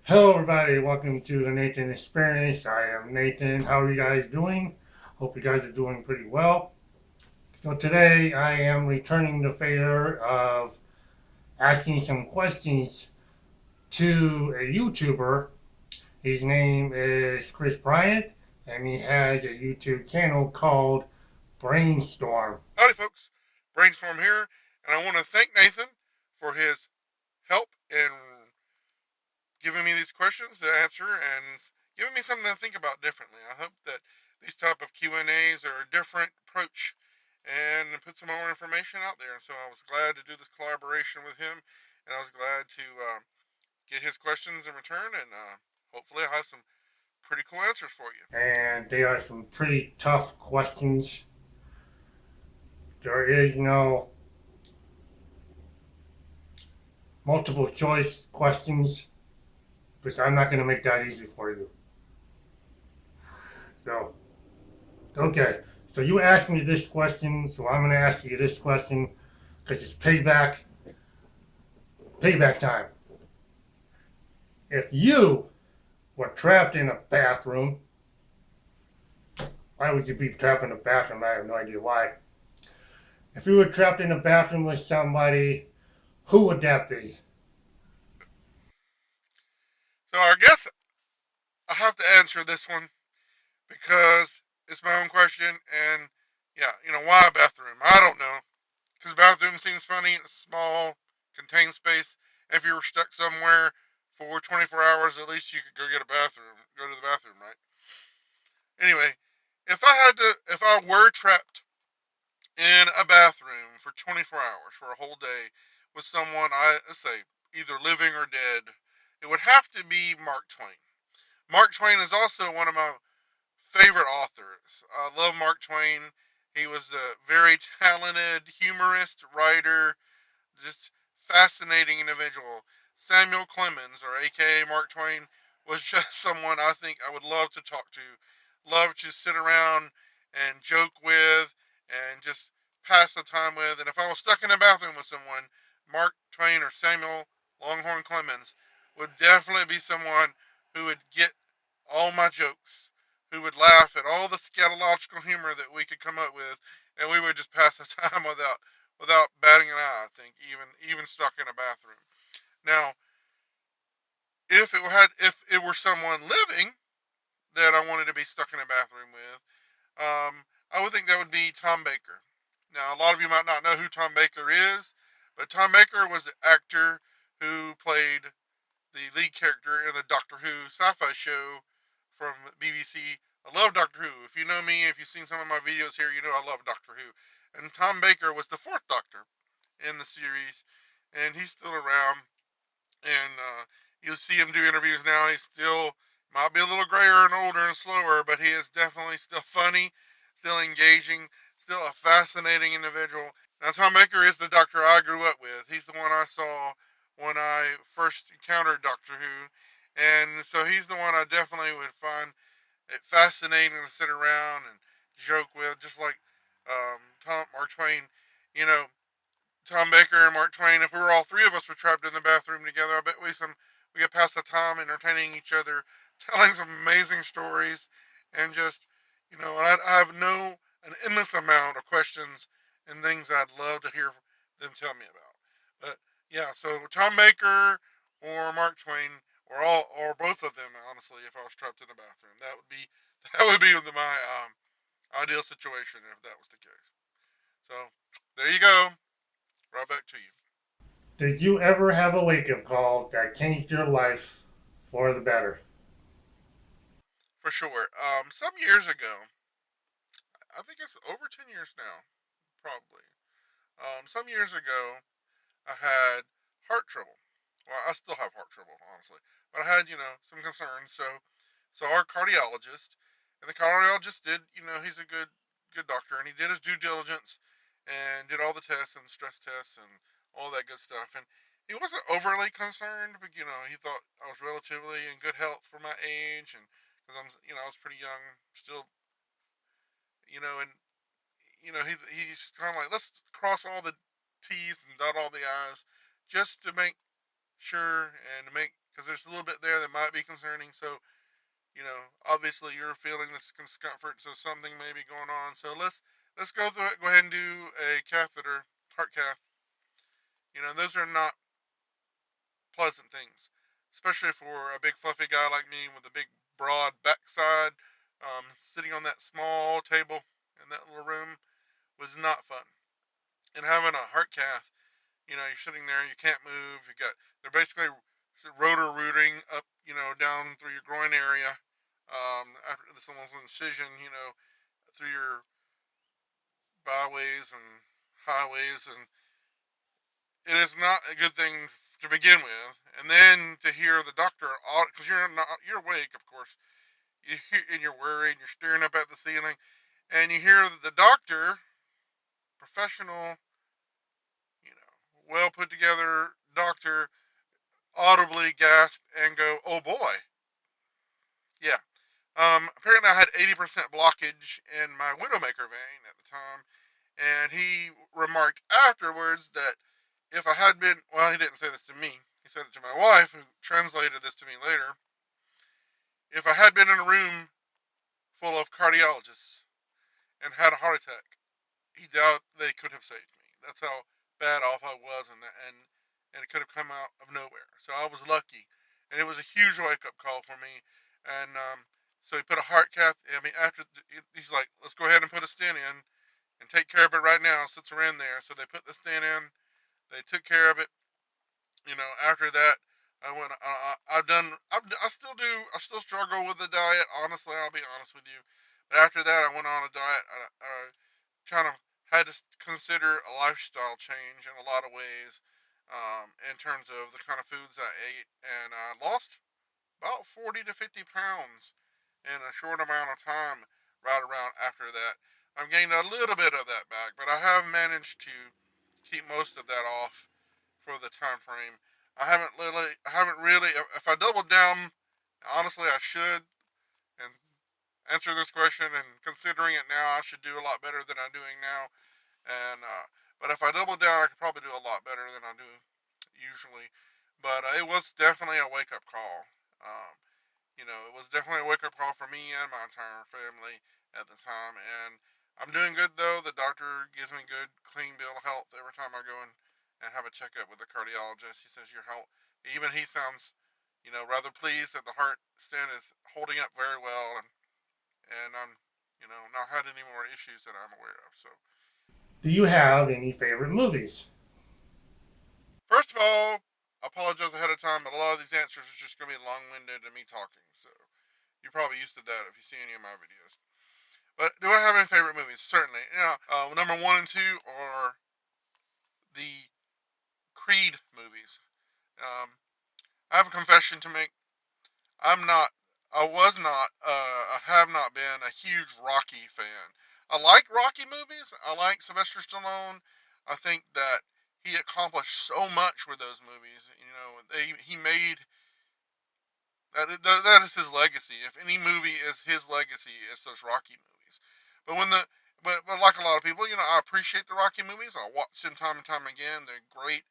Hello, everybody. Welcome to the Nathan Experience. I am Nathan. How are you guys doing? Hope you guys are doing pretty well. So, today I am returning the favor of asking some questions to a YouTuber. His name is Chris Bryant, and he has a YouTube channel called BRAinstorm. Howdy, folks. BRAinstorm here, and I want to thank Nathan for his help in giving me these questions to answer and giving me something to think about differently. I hope that these type of Q&As are a different approach and put some more information out there. And so I was glad to do this collaboration with him, and I was glad to get his questions in return, and hopefully I'll have some pretty cool answers for you. And they are some pretty tough questions. There is no multiple choice questions because I'm not going to make that easy for you. So, okay. So you asked me this question, so I'm going to ask you this question because it's payback time. If you were trapped in a bathroom, why would you be trapped in a bathroom? I have no idea why. If you were trapped in a bathroom with somebody, who would that be? So I guess I have to answer this one because it's my own question, and yeah, why a bathroom? I don't know. Because bathroom seems funny. It's small, contained space. If you were stuck somewhere for 24 hours, at least you could go get a bathroom, go to the bathroom, right? Anyway, if I were trapped in a bathroom for 24 hours for a whole day with someone, let's say either living or dead, it would have to be Mark Twain. Mark Twain is also one of my favorite authors. I love Mark Twain. He was a very talented humorist, writer, just fascinating individual. Samuel Clemens, or AKA Mark Twain, was just someone I think I would love to talk to, love to sit around and joke with, and just pass the time with. And if I was stuck in a bathroom with someone, Mark Twain or Samuel Longhorn Clemens would definitely be someone who would get all my jokes, who would laugh at all the scatological humor that we could come up with, and we would just pass the time without batting an eye. I think even stuck in a bathroom. Now, if it were someone living that I wanted to be stuck in a bathroom with, I would think that would be Tom Baker. Now, a lot of you might not know who Tom Baker is, but Tom Baker was the actor who played the lead character in the Doctor Who sci-fi show from BBC. I love Doctor Who. If you know me, if you've seen some of my videos here, you know I love Doctor Who. And Tom Baker was the fourth Doctor in the series, and he's still around. And you'll see him do interviews now. He's still might be a little grayer and older and slower, but he is definitely still funny, still engaging, still a fascinating individual. Now, Tom Baker is the Doctor I grew up with. He's the one I saw when I first encountered Doctor Who, and so he's the one I definitely would find it fascinating to sit around and joke with, just like Mark Twain. You know, Tom Baker and Mark Twain. If we were all three of us were trapped in the bathroom together, I bet we could pass the time entertaining each other, telling some amazing stories, and just I have an endless amount of questions and things I'd love to hear them tell me about. But yeah, so Tom Baker or Mark Twain or both of them, honestly, if I was trapped in a bathroom, that would be my ideal situation if that was the case. So there you go. Right back to you. Did you ever have a wake up call that changed your life for the better? For sure. Some years ago, I think it's over 10 years now, probably. Some years ago, I had heart trouble. Well, I still have heart trouble, honestly, but I had some concerns. So our cardiologist, and the cardiologist he's a good doctor, and he did his due diligence and did all the tests and stress tests and all that good stuff. And he wasn't overly concerned, but he thought I was relatively in good health for my age, and because I was pretty young still, and he's kind of like, let's cross all the T's and dot all the I's, just to make sure and to make because there's a little bit there that might be concerning. So, obviously you're feeling this discomfort, so something may be going on. So let's go through it. Go ahead and do a catheter, heart cath. Those are not pleasant things, especially for a big fluffy guy like me with a big broad backside. Sitting on that small table in that little room was not fun. And having a heart cath, you're sitting there, you can't move. They're basically rotor rooting up, down through your groin area. After this almost incision, through your byways and highways, and it is not a good thing to begin with. And then to hear the doctor, because you're awake, of course, and you're worried, and you're staring up at the ceiling, and you hear the doctor, professional, well put together doctor, audibly gasp and go, "Oh boy, yeah." Apparently, I had 80% blockage in my widowmaker vein at the time, and he remarked afterwards that if I had been, well, he didn't say this to me. He said it to my wife, who translated this to me later. If I had been in a room full of cardiologists and had a heart attack, he doubt they could have saved me. That's how bad off I was, and it could have come out of nowhere. So I was lucky, and it was a huge wake up call for me. And so he put a heart cath. I mean, he's like, "Let's go ahead and put a stent in and take care of it right now, since we're in there." So they put the stent in. They took care of it. After that, I went. I still do. I still struggle with the diet. Honestly, I'll be honest with you. But after that, I went on a diet. I kind of had to consider a lifestyle change in a lot of ways, in terms of the kind of foods I ate, and I lost about 40 to 50 pounds in a short amount of time. Right around after that, I've gained a little bit of that back, but I have managed to keep most of that off for the time frame. I haven't really. If I doubled down, honestly, I should. And answer this question, and considering it now, I should do a lot better than I'm doing now. And but if I double down, I could probably do a lot better than I do usually. But it was definitely a wake up call. It was definitely a wake up call for me and my entire family at the time. And I'm doing good though. The doctor gives me good, clean bill of health every time I go and have a checkup with the cardiologist. He says your health, even he sounds, rather pleased that the heart stent is holding up very well, and I'm, not had any more issues that I'm aware of. So Do you have any favorite movies? first of all, I apologize ahead of time, but a lot of these answers are just going to be long winded and me talking. So you're probably used to that if you see any of my videos. But do I have any favorite movies? Certainly. Number one and two are the Creed movies. Um, I have a confession to make. I'm not. I was not. I have not been a huge Rocky fan. I like Rocky movies. I like Sylvester Stallone. I think that he accomplished so much with those movies. He made that is his legacy. If any movie is his legacy, it's those Rocky movies. But when the but like a lot of people, I appreciate the Rocky movies. I watch them time and time again. They're great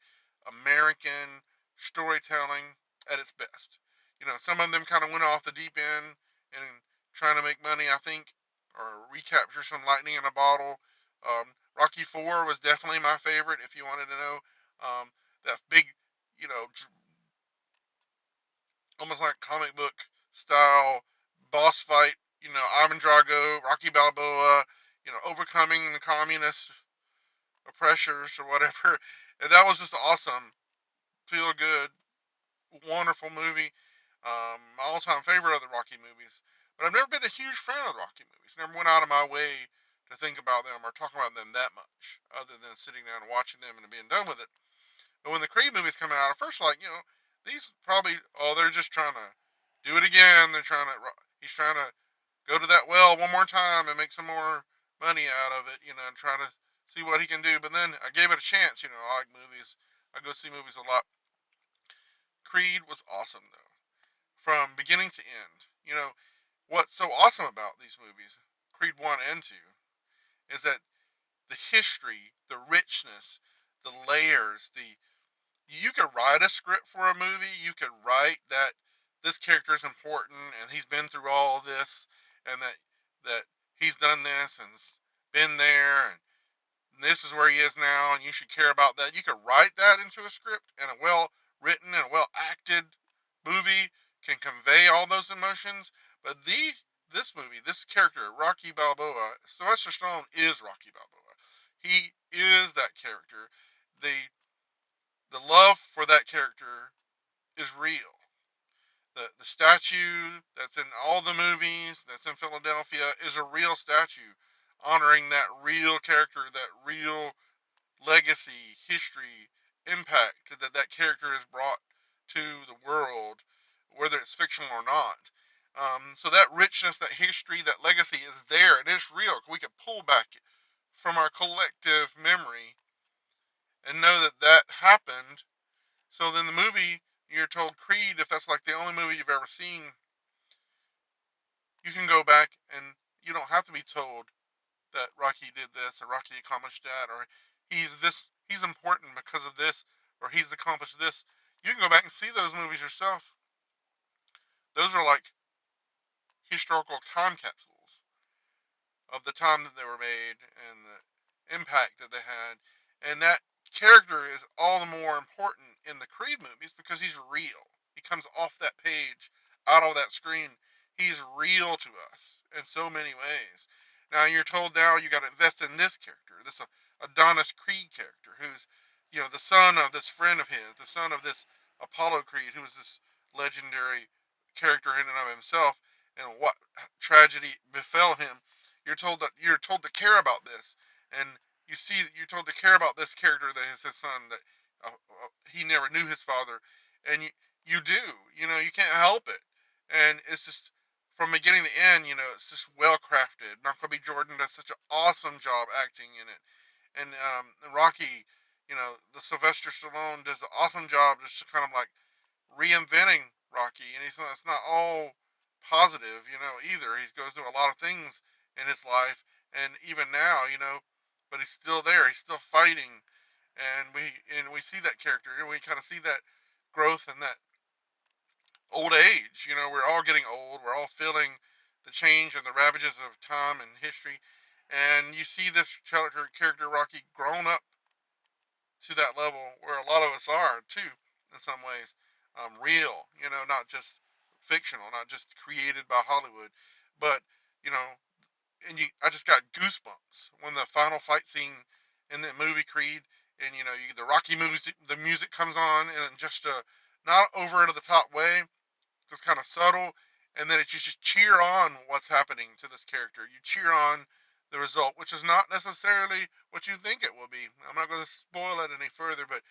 American storytelling at its best. Some of them kind of went off the deep end and trying to make money, I think, or recapture some lightning in a bottle. Rocky Four was definitely my favorite. If you wanted to know, that big, you know, almost like comic book style boss fight. Ivan Drago, Rocky Balboa. Overcoming the communist oppressors or whatever. And that was just awesome. Feel good, wonderful movie. My all-time favorite of the Rocky movies. But I've never been a huge fan of the Rocky movies. Never went out of my way to think about them or talk about them that much, other than sitting down and watching them and being done with it. But when the Creed movies come out, at first, these probably, they're just trying to do it again. He's trying to go to that well one more time and make some more money out of it, and try to see what he can do. But then I gave it a chance. I like movies. I go see movies a lot. Creed was awesome though, from beginning to end. What's so awesome about these movies, Creed 1 and 2, is that the history, the richness, the layers, You could write a script for a movie. You could write that this character is important and he's been through all this, and that he's done this and been there, and this is where he is now, and you should care about that. You could write that into a script, and a well written and well acted movie can convey all those emotions. But this movie, this character, Rocky Balboa, Sylvester Stallone is Rocky Balboa. He is that character. The the love for that character is real. The statue that's in all the movies that's in Philadelphia is a real statue honoring that real character, that real legacy, history, impact that character has brought to the world, whether it's fictional or not. So that richness, that history, that legacy is there and it's real. We could pull back from our collective memory and know that that happened. So then the movie, you're told Creed, if that's like the only movie you've ever seen, you can go back and you don't have to be told that Rocky did this or Rocky accomplished that or he's important because of this or he's accomplished this. You can go back and see those movies yourself. Those are like historical time capsules of the time that they were made and the impact that they had. And that character is all the more important in the Creed movies because he's real. He comes off that page, out of that screen. He's real to us in so many ways. Now you're told now you got to invest in this character, this Adonis Creed character, who's the son of this friend of his, the son of this Apollo Creed, who was this legendary character in and of himself, and what tragedy befell him. You're told to care about this, and you're told to care about this character that is his son that he never knew his father, and you do. You can't help it, and it's just from beginning to end. It's just well crafted. Michael B. Jordan does such an awesome job acting in it, and Rocky, the Sylvester Stallone does an awesome job just kind of like reinventing Rocky, and it's not all positive, either. He goes through a lot of things in his life, and even now, but he's still there. He's still fighting, and we see that character, and we kind of see that growth and that old age. We're all getting old. We're all feeling the change and the ravages of time and history, and you see this character Rocky grown up to that level where a lot of us are too, in some ways, real. Not just fictional, not just created by Hollywood, but you know, I just got goosebumps when the final fight scene in the movie Creed, and the Rocky movies, the music comes on, and just not over the top way, just kind of subtle, and then you just cheer on what's happening to this character. You cheer on the result, which is not necessarily what you think it will be. I'm not going to spoil it any further, but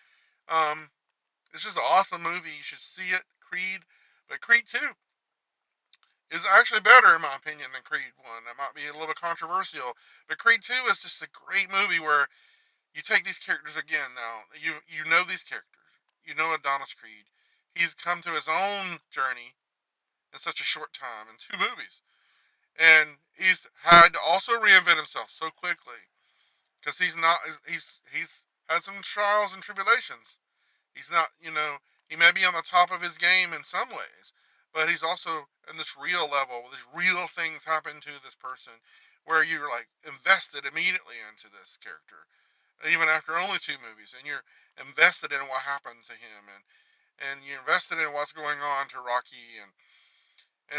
um, it's just an awesome movie. You should see it, Creed. But Creed 2 is actually better, in my opinion, than Creed 1. That might be a little bit controversial, but Creed 2 is just a great movie where you take these characters again. Now you know these characters. You know Adonis Creed. He's come through his own journey in such a short time in two movies, and he's had to also reinvent himself so quickly because he's not he's had some trials and tribulations. He's not, he may be on the top of his game in some ways, but he's also in this real level. These real things happen to this person where you're like invested immediately into this character, even after only two movies, and you're invested in what happens to him, and you're invested in what's going on to Rocky and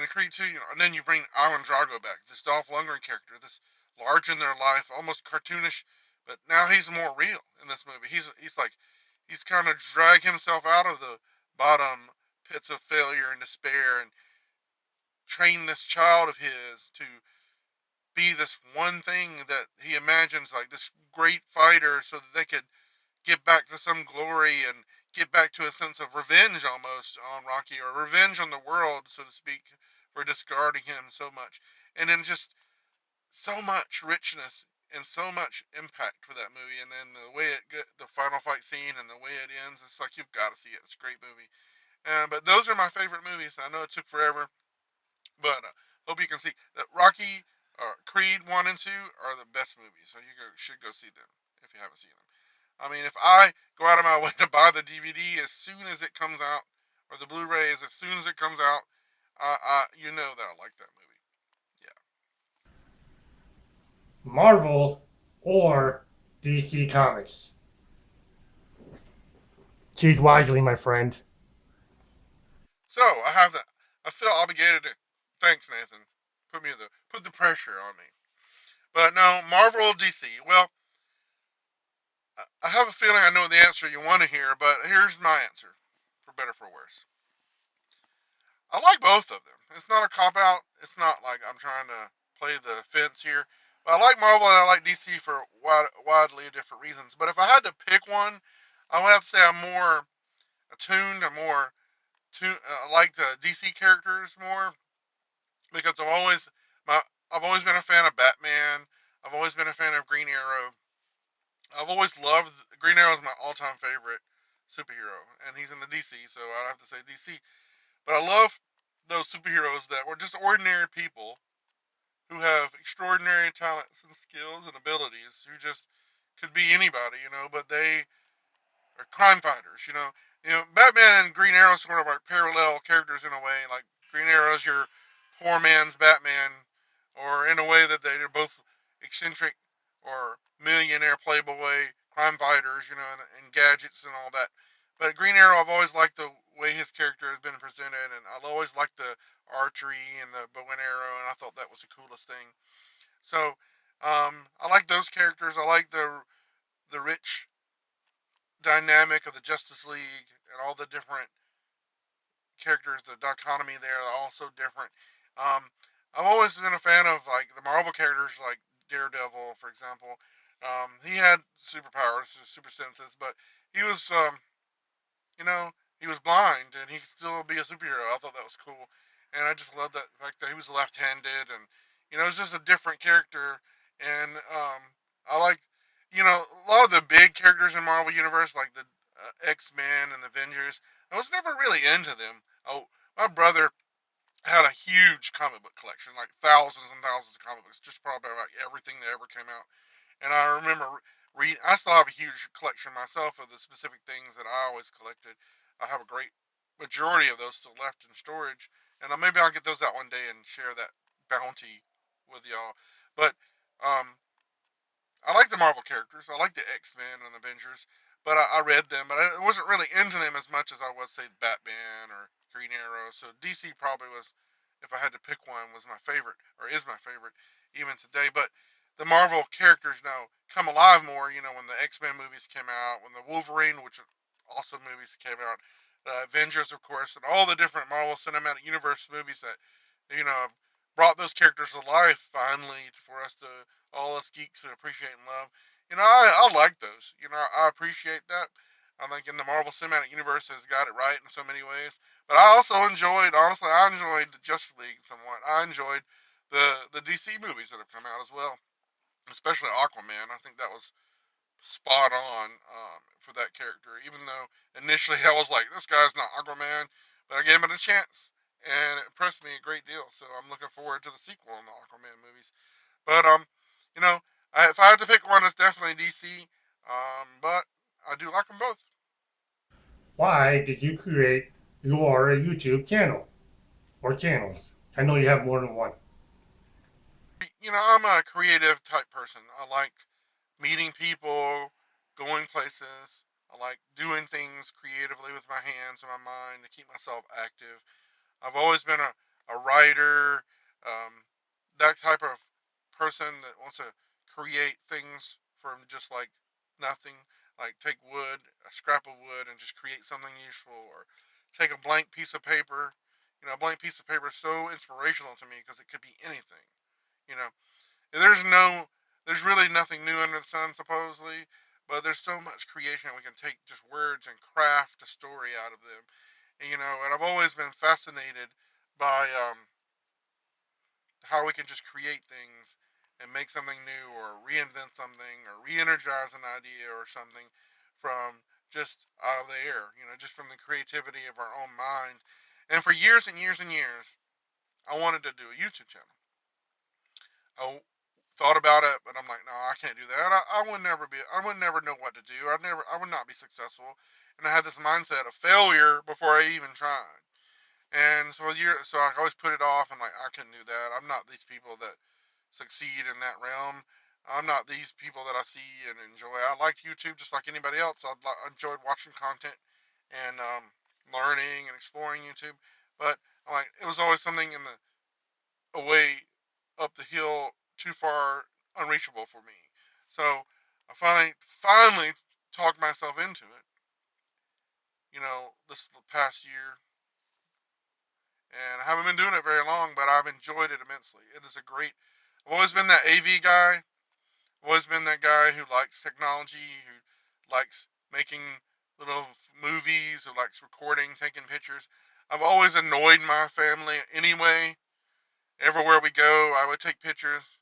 Creed 2, and then you bring Ivan Drago back, this Dolph Lundgren character, this large in their life, almost cartoonish, but now he's more real in this movie. He's like he's kind of dragged himself out of the bottom pits of failure and despair and trained this child of his to be this one thing that he imagines, like this great fighter, so that they could get back to some glory and get back to a sense of revenge almost on Rocky, or revenge on the world, so to speak, for discarding him so much. And then just so much richness and so much impact for that movie. And then the way the final fight scene and the way it ends, it's like you've got to see it. It's a great movie. But those are my favorite movies. I know it took forever, but hope you can see that Rocky, Creed 1 and 2 are the best movies. So should go see them if you haven't seen them. I mean, if I go out of my way to buy the DVD as soon as it comes out, or the Blu-rays as soon as it comes out, you know that I like that movie. Yeah. Marvel or DC Comics? Choose wisely, my friend. So I have the. I feel obligated to. Thanks, Nathan. Put the pressure on me. But no, Marvel or DC. Well, I have a feeling I know the answer you want to hear, but here's my answer, for better for worse. I like both of them. It's not a cop out. It's not like I'm trying to play the fence here. But I like Marvel and I like DC for widely different reasons. But if I had to pick one, I would have to say I'm more attuned. I'm more I like the DC characters more because my I've always been a fan of Batman. I've always been a fan of Green Arrow. I've always loved Green Arrow is my all-time favorite superhero, and he's in the DC, so I'd have to say DC. But I love those superheroes that were just ordinary people who have extraordinary talents and skills and abilities who just could be anybody, but they are crime fighters, Batman and Green Arrow sort of are parallel characters in a way. Like Green Arrow's your poor man's Batman, or in a way that they're both eccentric or millionaire playboy crime fighters, and gadgets and all that. But Green Arrow, I've always liked the way his character has been presented, and I've always liked the archery and the bow and arrow, and I thought that was the coolest thing. So I like those characters. I like the rich dynamic of the Justice League and all the different characters. The dichotomy there are all so different. Um, I've always been a fan of like the Marvel characters, like Daredevil, for example. He had superpowers, super senses, but he was you know, he was blind and he could still be a superhero. I thought that was cool, and I just love that fact that he was left-handed, and it's just a different character. And I like, a lot of the big characters in Marvel Universe, like the X Men and the Avengers. I was never really into them. Oh, my brother had a huge comic book collection, like thousands and thousands of comic books, just probably about everything that ever came out. And I remember read. I still have a huge collection myself of the specific things that I always collected. I have a great majority of those still left in storage, and maybe I'll get those out one day and share that bounty with y'all. But um, I like the Marvel characters. I like the X Men and Avengers, but I read them, but I wasn't really into them as much as I was, say, Batman or Green Arrow. So DC probably was, if I had to pick one, was my favorite or is my favorite even today. But the Marvel characters now come alive more. When the X Men movies came out, when the Wolverine, which are awesome movies, came out, the Avengers, of course, and all the different Marvel Cinematic Universe movies that brought those characters to life finally for us to all us geeks to appreciate and love. I like those. I appreciate that. I think in the Marvel Cinematic Universe has got it right in so many ways. But I also honestly, I enjoyed the Justice League somewhat. I enjoyed the DC movies that have come out as well, especially Aquaman. I think that was spot on for that character. Even though initially I was like, this guy's not Aquaman, but I gave him a chance, and it impressed me a great deal. So I'm looking forward to the sequel in the Aquaman movies. But you know, if I had to pick one, it's definitely DC. But I do like them both. Why did you create your YouTube channel or channels? I know you have more than one. I'm a creative type person. I like meeting people, going places. I like doing things creatively with my hands and my mind to keep myself active. I've always been a writer, that type of person that wants to create things from just like nothing. Like take wood, a scrap of wood, and just create something useful, or take a blank piece of paper. A blank piece of paper is so inspirational to me because it could be anything. You know, there's no, there's really nothing new under the sun, supposedly, but there's so much creation we can take just words and craft a story out of them. And I've always been fascinated by how we can just create things and make something new or reinvent something or re-energize an idea or something from just out of the air, just from the creativity of our own mind. And for years and years and years, I wanted to do a YouTube channel. I thought about it, but I'm like, no, I can't do that. I would never know what to do. I would not be successful. And I had this mindset of failure before I even tried. And so I always put it off. And like, I couldn't do that. I'm not these people that succeed in that realm. I'm not these people that I see and enjoy. I like YouTube just like anybody else. I enjoyed watching content and learning and exploring YouTube. But like, it was always something in the away up the hill too far unreachable for me. So I finally talked myself into it. This past year, and I haven't been doing it very long, but I've enjoyed it immensely. It is a great. I've always been that AV guy. I've always been that guy who likes technology, who likes making little movies, who likes recording, taking pictures. I've always annoyed my family anyway. Everywhere we go, I would take pictures.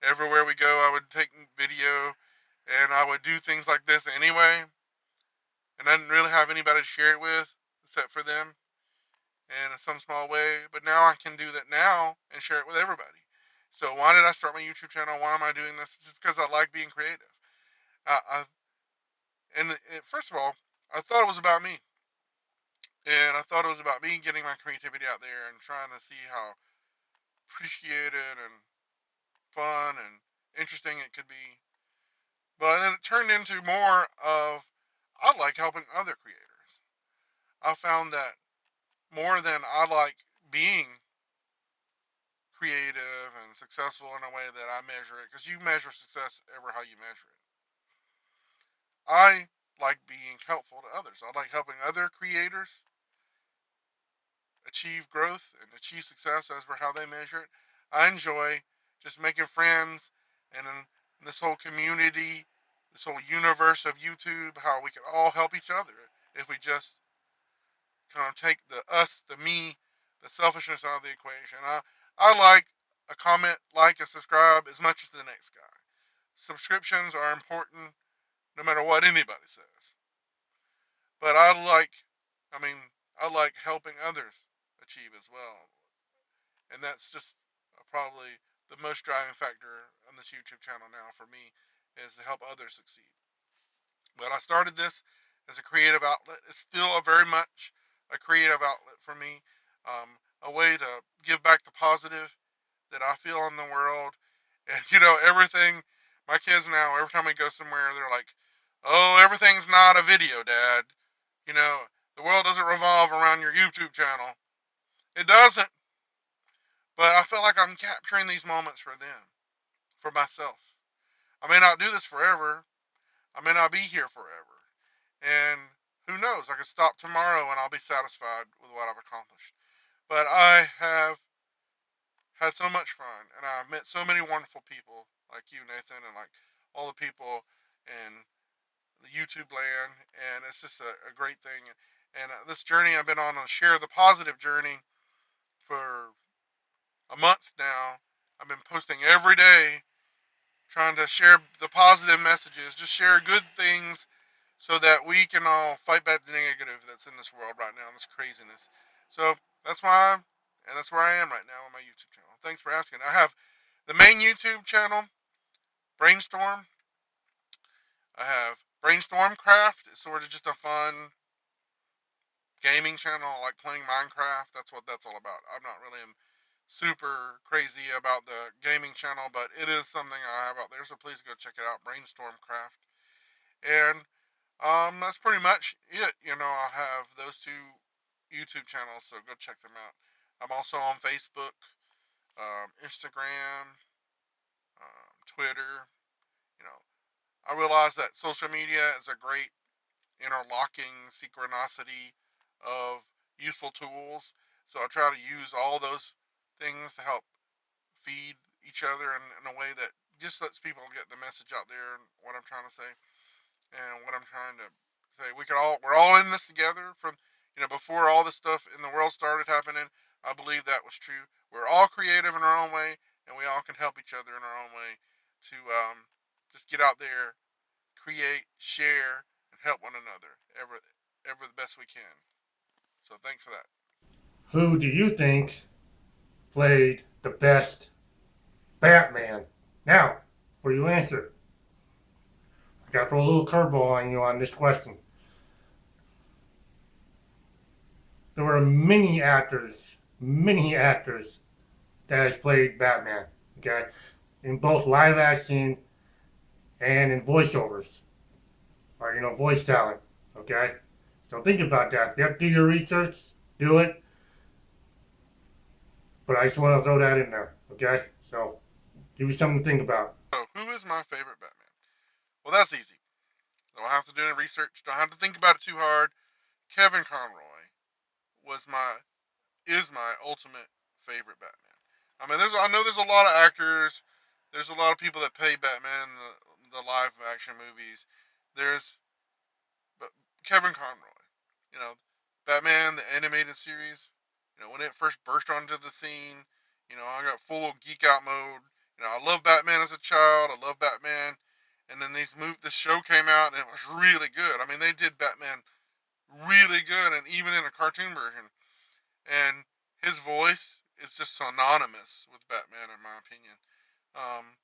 Everywhere we go, I would take video, and I would do things like this anyway. And I didn't really have anybody to share it with except for them in some small way. But now I can do that now and share it with everybody. So why did I start my YouTube channel? Why am I doing this? Just because I like being creative. I, I First of all, I thought it was about me, and I thought it was about me getting my creativity out there and trying to see how appreciated and fun and interesting it could be. But then it turned into more of I like helping other creators. I found that more than I like being creative and successful in a way that I measure it, because you measure success ever how you measure it. I like being helpful to others. I like helping other creators achieve growth and achieve success as for how they measure it. I enjoy just making friends and in this whole community, this whole universe of YouTube, how we can all help each other if we just kind of take the us, the me, the selfishness out of the equation. I like a comment, like, and subscribe as much as the next guy. Subscriptions are important no matter what anybody says. But I mean, I like helping others achieve as well. And that's just probably the most driving factor on this YouTube channel now for me is to help others succeed. But I started this as a creative outlet. It's still a very much a creative outlet for me, a way to give back the positive that I feel in the world. And everything. My kids now, every time we go somewhere, they're like, "Oh, everything's not a video, Dad. The world doesn't revolve around your YouTube channel. It doesn't." But I feel like I'm capturing these moments for them, for myself. I may not do this forever. I may not be here forever. And who knows? I could stop tomorrow and I'll be satisfied with what I've accomplished. But I have had so much fun and I've met so many wonderful people like you, Nathan, and like all the people in the YouTube land. And it's just a great thing. And this journey I've been on a share the positive journey for a month now. I've been posting every day trying to share the positive messages, just share good things so that we can all fight back the negative that's in this world right now, this craziness. So that's why, and that's where I am right now on my YouTube channel. Thanks for asking. I have the main YouTube channel, BRAinstorm. I have BRAinstormcraft. It's sort of just a fun gaming channel, like playing Minecraft. That's what that's all about. I'm not really super crazy about the gaming channel, but it is something I have out there. So please go check it out, BRAinstormcraft. And that's pretty much it. I have those two YouTube channels, so go check them out. I'm also on Facebook, Instagram, Twitter. You know, I realize that social media is a great interlocking synchronicity of useful tools. So I try to use all those things to help feed each other in a way that just lets people get the message out there and what I'm trying to say and what I'm trying to say. We're all in this together. From before all this stuff in the world started happening, I believe that was true. We're all creative in our own way, and we all can help each other in our own way to just get out there, create, share, and help one another ever the best we can. So thanks for that. Who do you think played the best Batman? Now, for your answer, I got to throw a little curveball on you on this question. There were many actors that has played Batman. Okay, in both live action and in voiceovers, or voice talent. Okay, so think about that. If you have to do your research, do it. But I just want to throw that in there. Okay, so give you something to think about. So, who is my favorite Batman? Well, that's easy. Don't have to do any research. Don't have to think about it too hard. Kevin Conroy was my is my ultimate favorite Batman. I mean, I know there's a lot of actors. There's a lot of people that play Batman in the live action movies. There's but Kevin Conroy. You know, Batman the animated series. When it first burst onto the scene, I got full of geek out mode. I love Batman as a child. I love Batman, and then this show came out and it was really good. I mean, they did Batman really good, and even in a cartoon version. And his voice is just synonymous with Batman, in my opinion. Um,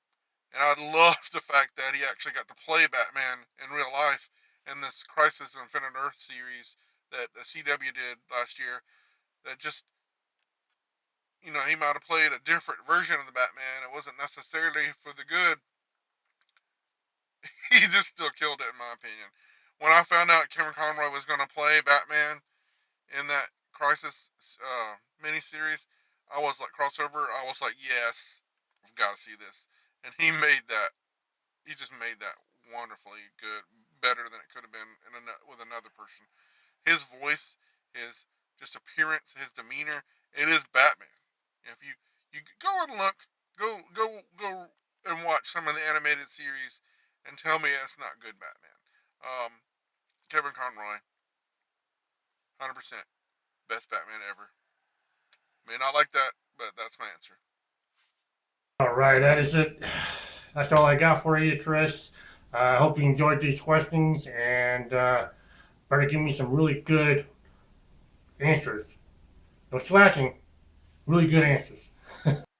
and I love the fact that he actually got to play Batman in real life in this Crisis on Infinite Earth series that the CW did last year. That just, he might have played a different version of the Batman. It wasn't necessarily for the good. He just still killed it, in my opinion. When I found out Kevin Conroy was going to play Batman in that Crisis miniseries, I was like crossover. I was like, yes, I've got to see this. And he just made that wonderfully good, better than it could have been with another person. His voice, his just appearance, his demeanor, it is Batman. If you go and look, go and watch some of the animated series, and tell me it's not good Batman. Um, Kevin Conroy, 100% best Batman ever. May not like that, but that's my answer. All right, that is it. That's all I got for you, Chris. I hope you enjoyed these questions and better give me some really good answers. No slacking, really good answers.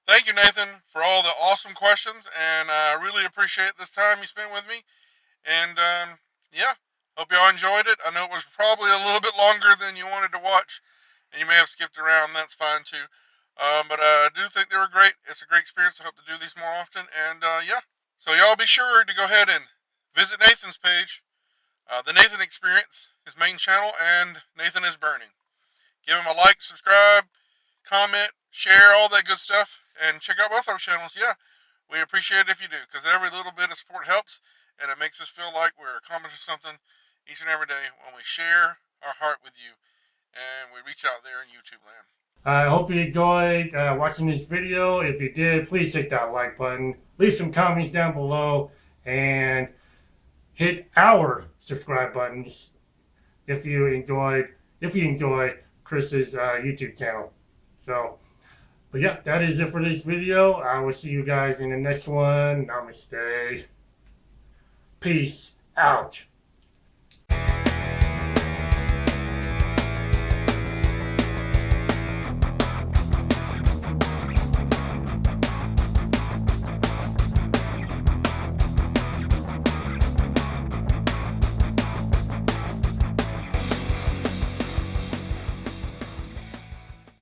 Thank you, Nathan, for all the awesome questions, and I really appreciate this time you spent with me. And yeah, hope y'all enjoyed it. I know it was probably a little bit longer than you wanted to watch, and you may have skipped around. That's fine too. But I do think they were great. It's a great experience. I hope to do these more often. And yeah, so y'all be sure to go ahead and visit Nathan's page, the Nathan Experience, his main channel, and Nathan is Burning. Give him a like, subscribe, comment, share, all that good stuff, and check out both our channels. Yeah, we appreciate it if you do, because every little bit of support helps, and it makes us feel like we're accomplishing something each and every day when we share our heart with you and we reach out there in YouTube land. I hope you enjoyed watching this video. If you did, please hit that like button. Leave some comments down below and hit our subscribe buttons if you enjoy Chris's YouTube channel. So, but yeah, that is it for this video. I will see you guys in the next one. Namaste. Peace out.